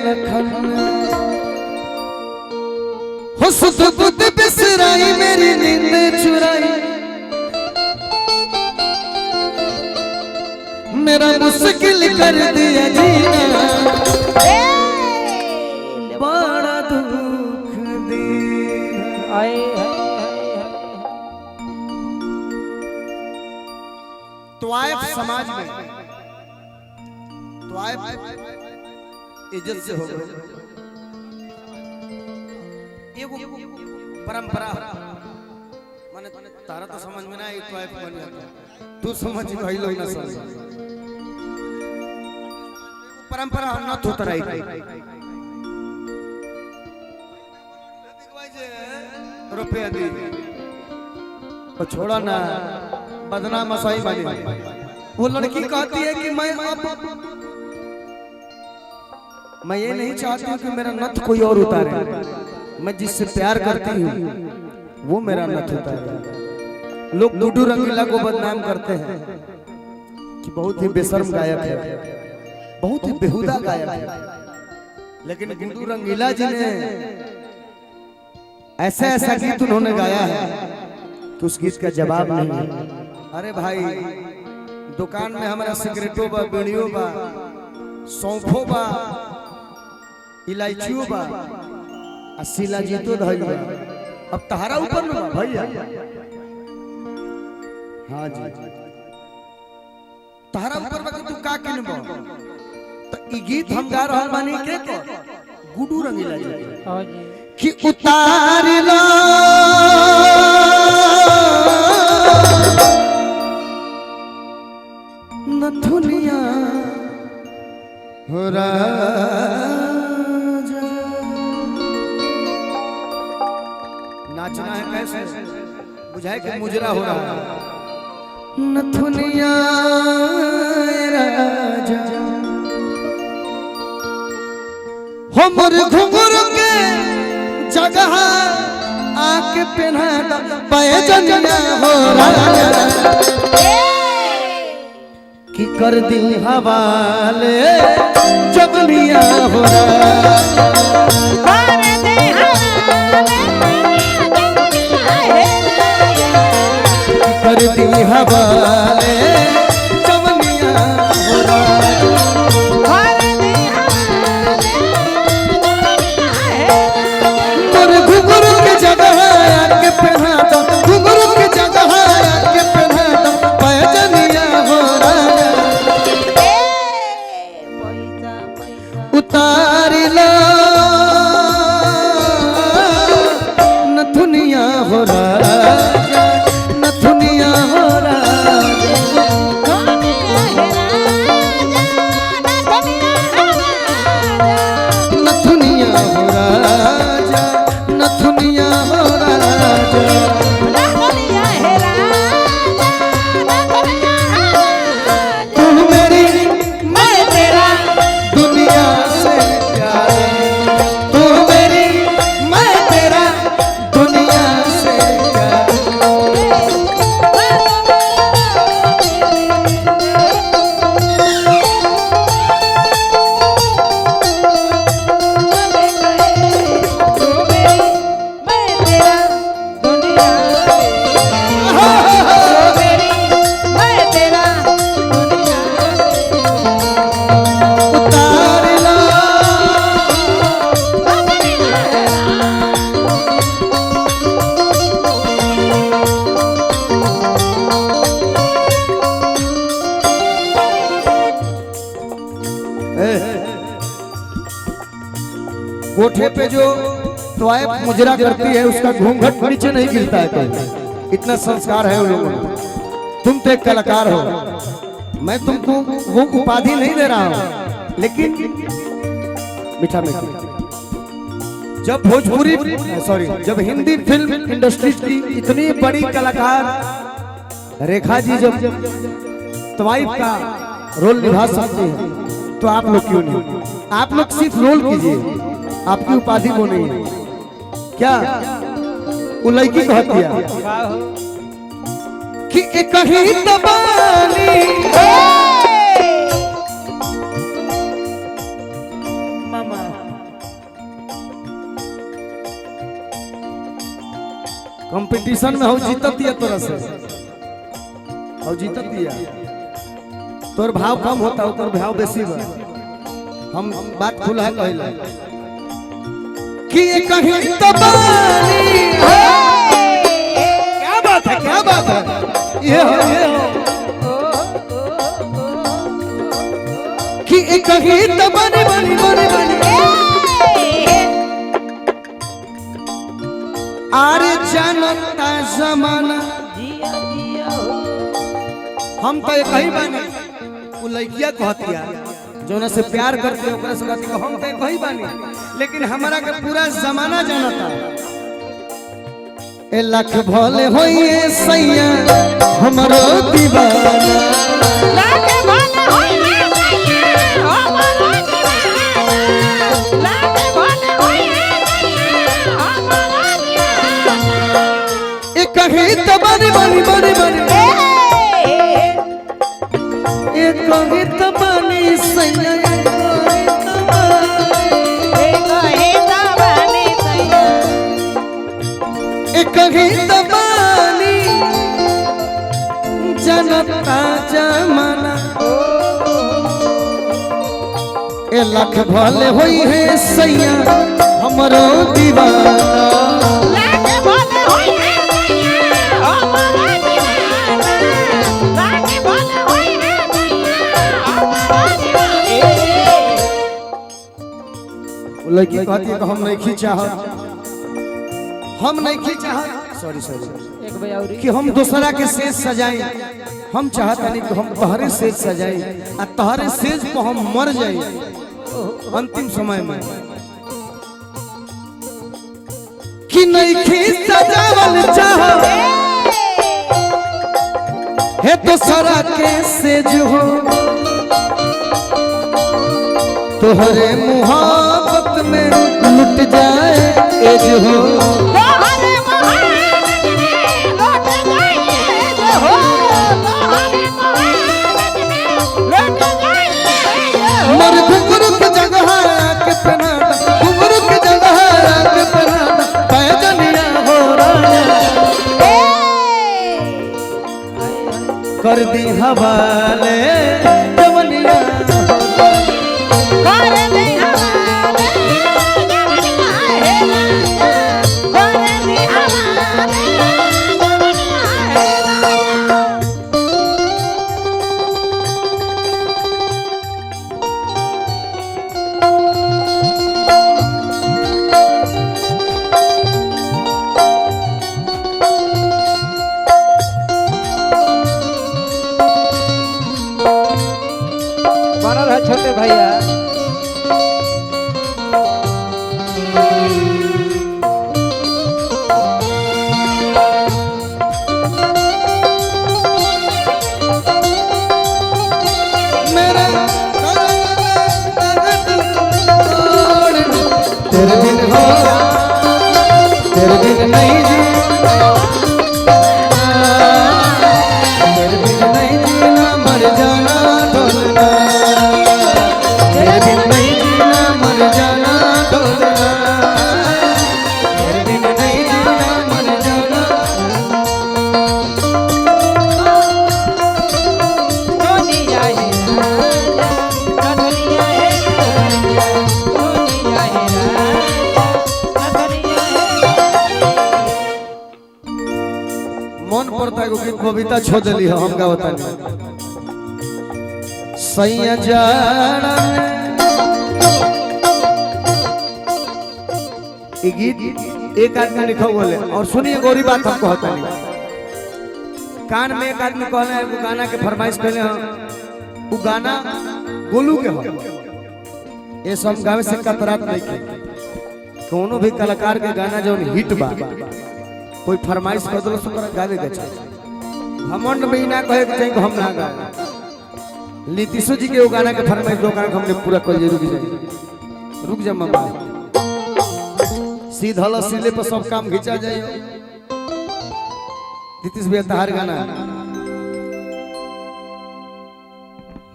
लखन हो सुध बुध बिसराई मेरी नींद चुराई मेरा मुश्किल कर दिया जीना बड़ा दुख दे त्वाइफ समाज में त्वाइफ इज्जत से हो गए परंपरा माने तारा तो समझ में ना एक त्वाइफ बन जाता तू समझ भाई लोग ना समझ परंपरा न तो तराई रुपया दी तो छोड़ा ना बदनाम मसाई बनी वो लड़की कहती है कि मैं ये नहीं चाहती हूँ कि मेरा नथ कोई और उतारे मैं जिससे प्यार करती हूँ वो मेरा नथ उतारे लोग गुड्डू रंगीला को बदनाम करते हैं कि बहुत ही बेशर्म गायक है बहुत ही बेहुदा गायक है लेकिन गुड्डू रंगीला जी ने ऐसा ऐसा गीत उन्होंने गाया है कि उस गीत का जवाब नहीं है। अरे भाई दुकान में हमारा सिगरेटो बा बीड़ियो बा सौंफो बा इलायचियो बा असीला जीतो धइल बा अब तहारा ऊपर में बा भैया हां जी तहारा ऊपर बा तू का किनबो तो ई गीत हम गा रहल बानी के को गुड्डू रंगीला जी हां जी कि उतार लो नथुनिया हो राजा नाचना है कैसे बुझाए कि मुजरा हो रहा है नथुनिया राजा हो मोर घुंघरू के जगह आके पहना पैजनिया हो राजा कि कर दी हवाले जबनिया हो कर दे हवाले जबनिया हो मोर घुंघरू के जगह आके पहना दो घुंघरू के जगह आके पहना दो पैजनिया हो उतार लो नथुनिया हो राजा नथुनिया हो राजा नथुनिया हो राजा नथुनिया हो राजा तू मेरी मैं तेरा दुनिया से प्यारे तू मेरी मैं तेरा दुनिया से कोठे पे जो त्वाइफ मुजरा करती है उसका घूंघट नीचे नहीं गिरता है कहीं इतना संस्कार है उन लोगों में तुम तो एक कलाकार हो मैं तुमको वो उपाधि नहीं दे रहा हूँ लेकिन मीठा मीठा जब भोजपुरी सॉरी जब हिंदी फिल्म इंडस्ट्री की इतनी बड़ी कलाकार रेखा जी जब त्वाइफ का रोल निभा सकती है तो आप लोग क्यों नहीं आप लोग सिर्फ रोल कीजिए आपकी उपाधि वो नहीं है क्या वो लड़की कहती है कि एक ही दबानी मामा कंपटीशन में हो जीतत दिया तोरा से हो जीतत दिया तोर भाव कम होता हो तोर भाव बेसी बा हम बात खुला कहला कि कहीं तो बानी क्या बात है ये हो कि कहीं तो बानी बानी बानी बानी आरे जानता जमाना हम तो एक ही बानी वो लड़किया कहतिया जोना से प्यार करते ओकरा से कहती हम तो एक ही बानी लेकिन हमारा का पूरा जमाना जानता ए लाख भले होइए सैया हमरो दीवाना लाख भले होइए सैया हमरो दीवाना लाख भले होइए सैया हमरो दीवाना ए कहीं तो बनी बनी बनी बनी ए कहीं तो बनी सैया कहीं दबानी जनता जमाना ए लाख भले होई है सैया हमरो दीवाना लाख भले होई है सैया हमरो दीवाना लाख भले होई है सैया हमरो दीवाना लड़की कहती है कि हम नहीं चाहत हम नहीं चाहत सॉरी एक भैया कि हम दूसरा के सेज सजाएं हम चाहते नहीं कि हम तोहरे सेज सजाएं आ तोहरे सेज पे हम मर जाएं अंतिम समय में कि नहीं सजावल चाहो है दूसरा के सेज हो तोहरे मुहाबत में लुट जाए एज हो कर दी हवाले जवनिया कर दी हवाले जवनिया कर दी हवाले छोटे भैया मेरा तेरे दिन हो तेरे दिन नहीं जी तेरे दिन नहीं जीना मर जाना ढोलना मन पड़ता है कि कविता छो दिली हम का बतानी सैया जाना गीत एक आदमी लिखा बोले और सुनिए गौरी बात हम कहता नहीं कान में एक आदमी कहले है वो गाना के फरमाइश कहले हैं वो गाना गोलू के हो ये सब गावे से कतरात नहीं के कोनो भी कलाकार के गाना जो हिट बा कोई फरमाइश कर दो सुकर गावे के चाहिए घमंड में ना कहे के चाहिए हम ना गाए नीतीशो जी के वो गाना के फरमाइश दो गाना हमने पूरा कर रुक जा मम्मा सीधा सिले पर सब काम खींचा जाए नीतीश भैया तहार गाना